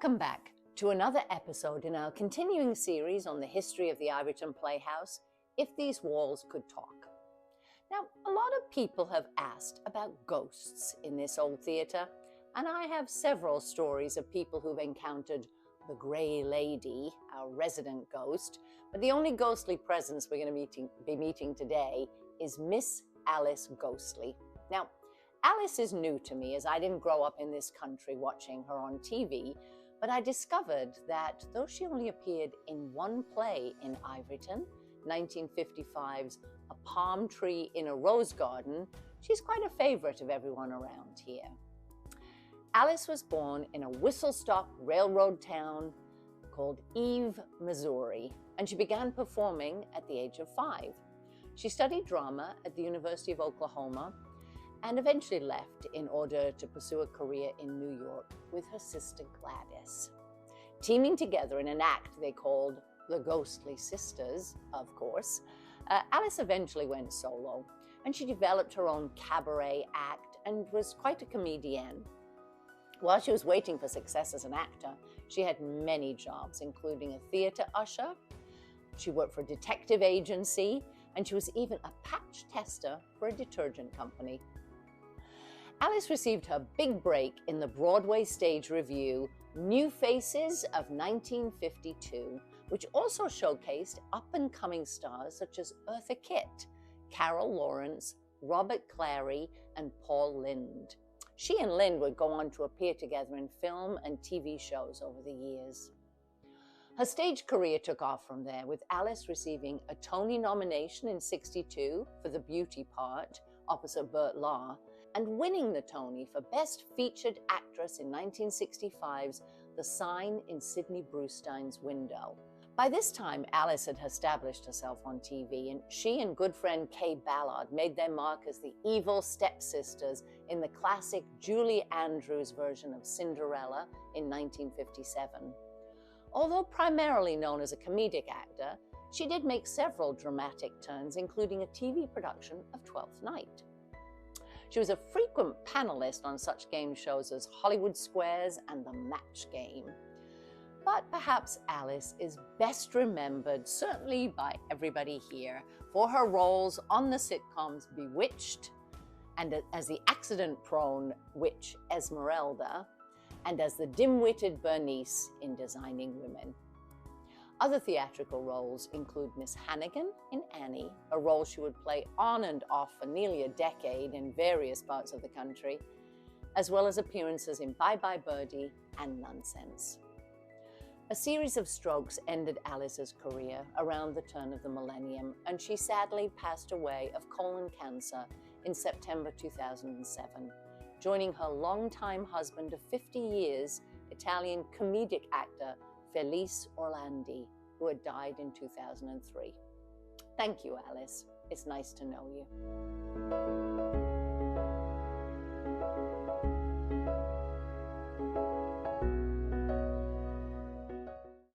Welcome back to another episode in our continuing series on the history of the Ivyton Playhouse, If These Walls Could Talk. Now, a lot of people have asked about ghosts in this old theatre, and I have several stories of people who've encountered the Grey Lady, our resident ghost, but the only ghostly presence we're going to be meeting today is Miss Alice Ghostley. Now, Alice is new to me, as I didn't grow up in this country watching her on TV, but I discovered that though she only appeared in one play in Ivyton, 1955's A Palm Tree in a Rose Garden, she's quite a favorite of everyone around here. Alice was born in a whistle-stop railroad town called Eve, Missouri, and she began performing at the age of 5. She studied drama at the University of Oklahoma and eventually left in order to pursue a career in New York with her sister Gladys. Teaming together in an act they called the Ghostly Sisters, of course, Alice eventually went solo, and she developed her own cabaret act and was quite a comedienne. While she was waiting for success as an actor, she had many jobs, including a theater usher. She worked for a detective agency, and she was even a patch tester for a detergent company. Alice received her big break in the Broadway stage review New Faces of 1952, which also showcased up-and-coming stars such as Eartha Kitt, Carol Lawrence, Robert Clary, and Paul Lynde. She and Lynde would go on to appear together in film and TV shows over the years. Her stage career took off from there, with Alice receiving a Tony nomination in '62 for the beauty part opposite Burt Law, and winning the Tony for Best Featured Actress in 1965's The Sign in Sidney Brewstein's Window. By this time, Alice had established herself on TV, and she and good friend Kay Ballard made their mark as the evil stepsisters in the classic Julie Andrews version of Cinderella in 1957. Although primarily known as a comedic actor, she did make several dramatic turns, including a TV production of Twelfth Night. She was a frequent panelist on such game shows as Hollywood Squares and The Match Game. But perhaps Alice is best remembered, certainly by everybody here, for her roles on the sitcoms Bewitched, and as the accident-prone witch Esmeralda, and as the dim-witted Bernice in Designing Women. Other theatrical roles include Miss Hannigan in Annie, a role she would play on and off for nearly a decade in various parts of the country, as well as appearances in Bye Bye Birdie and Nonsense. A series of strokes ended Alice's career around the turn of the millennium, and she sadly passed away of colon cancer in September 2007, joining her longtime husband of 50 years, Italian comedic actor Felice Orlandi, who had died in 2003. Thank you, Alice. It's nice to know you.